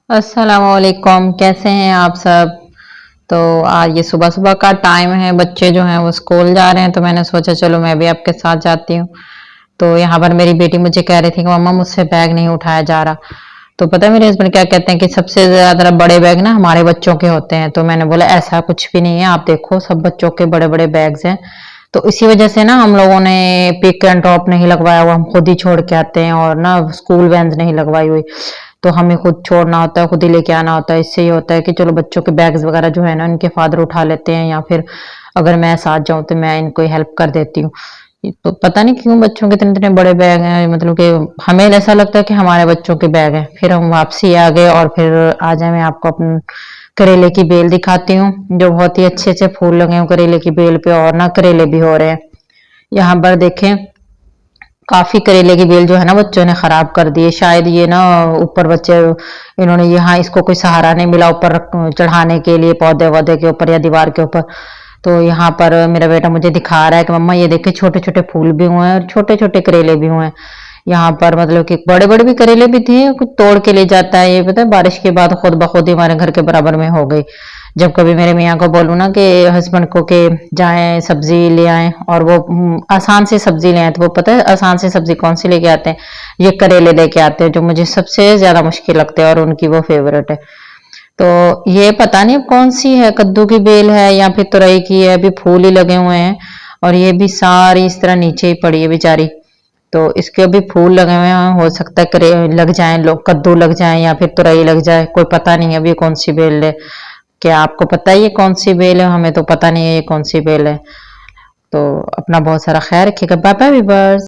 अस्सलामुअलैकुम, कैसे हैं आप सब। तो आज ये सुबह सुबह का टाइम है, बच्चे जो हैं वो स्कूल जा रहे हैं, तो मैंने सोचा चलो मैं भी आपके साथ जाती हूँ। तो यहाँ पर मेरी बेटी मुझे कह रही थी कि मम्मा मुझसे बैग नहीं उठाया जा रहा। तो पता है मेरे हस्बैंड क्या कहते हैं कि सबसे ज्यादा बड़े बैग ना हमारे बच्चों के होते हैं। तो मैंने बोला ऐसा कुछ भी नहीं है, आप देखो सब बच्चों के बड़े बड़े बैग्स हैं। तो इसी वजह से ना हम लोगों ने पिक एंड ड्रॉप नहीं लगवाया हुआ, हम खुद ही छोड़ के आते हैं, और ना स्कूल वैन नहीं लगवाई हुई। तो हमें खुद छोड़ना होता है, खुद ही लेके आना होता है। इससे ये होता है कि चलो बच्चों के बैग्स वगैरह जो है ना इनके फादर उठा लेते हैं, या फिर अगर मैं साथ जाऊं तो मैं इनको हेल्प कर देती हूँ। तो पता नहीं क्यों बच्चों के इतने इतने बड़े बैग हैं, मतलब कि हमें ऐसा लगता है कि हमारे बच्चों के बैग हैं। फिर हम वापसी आ गए, और फिर आज मैं आपको अपन करेले की बेल दिखाती हूँ, जो बहुत ही अच्छे अच्छे फूल लगे हैं करेले की बेल पे, और ना करेले भी हो रहे हैं। यहाँ पर देखें, काफी करेले की बेल जो है ना बच्चों ने खराब कर दी है। शायद ये ना ऊपर बच्चे, इन्होंने यहाँ इसको कोई सहारा नहीं मिला ऊपर चढ़ाने के लिए, पौधे वौधे के ऊपर या दीवार के ऊपर। तो यहाँ पर मेरा बेटा मुझे दिखा रहा है कि मम्मा ये देखे छोटे छोटे फूल भी हुए हैं और छोटे छोटे करेले भी हुए हैं। यहाँ पर मतलब कि बड़े बड़े भी करेले भी थे, कुछ तोड़ के ले जाता है। ये पता है बारिश के बाद खुद ब खुद ही हमारे घर के बराबर में हो गई। जब कभी मेरे मियाँ को बोलूँ ना कि हस्बैंड को कि जाएं सब्जी ले आएं, और वो आसान से सब्जी ले आए, तो वो पता है आसान से सब्जी कौन सी लेके आते हैं, ये करेले लेके आते हैं, जो मुझे सबसे ज्यादा मुश्किल लगते हैं, और उनकी वो फेवरेट है। तो ये पता नहीं अब कौन सी है, कद्दू की बेल है या फिर तुरई की है, अभी फूल ही लगे हुए हैं। और ये भी सारी इस तरह नीचे ही पड़ी है बेचारी। तो इसके अभी फूल लगे हुए हैं, हो सकता है करे लग जाए, लोग कद्दू लग जाए या फिर तुरई लग जाए, कोई पता नहीं अभी कौन सी बेल है। क्या आपको पता है ये कौन सी बेल है? हमें तो पता नहीं है ये कौन सी बेल है। तो अपना बहुत सारा ख्याल रखिएगा। Bye bye viewers.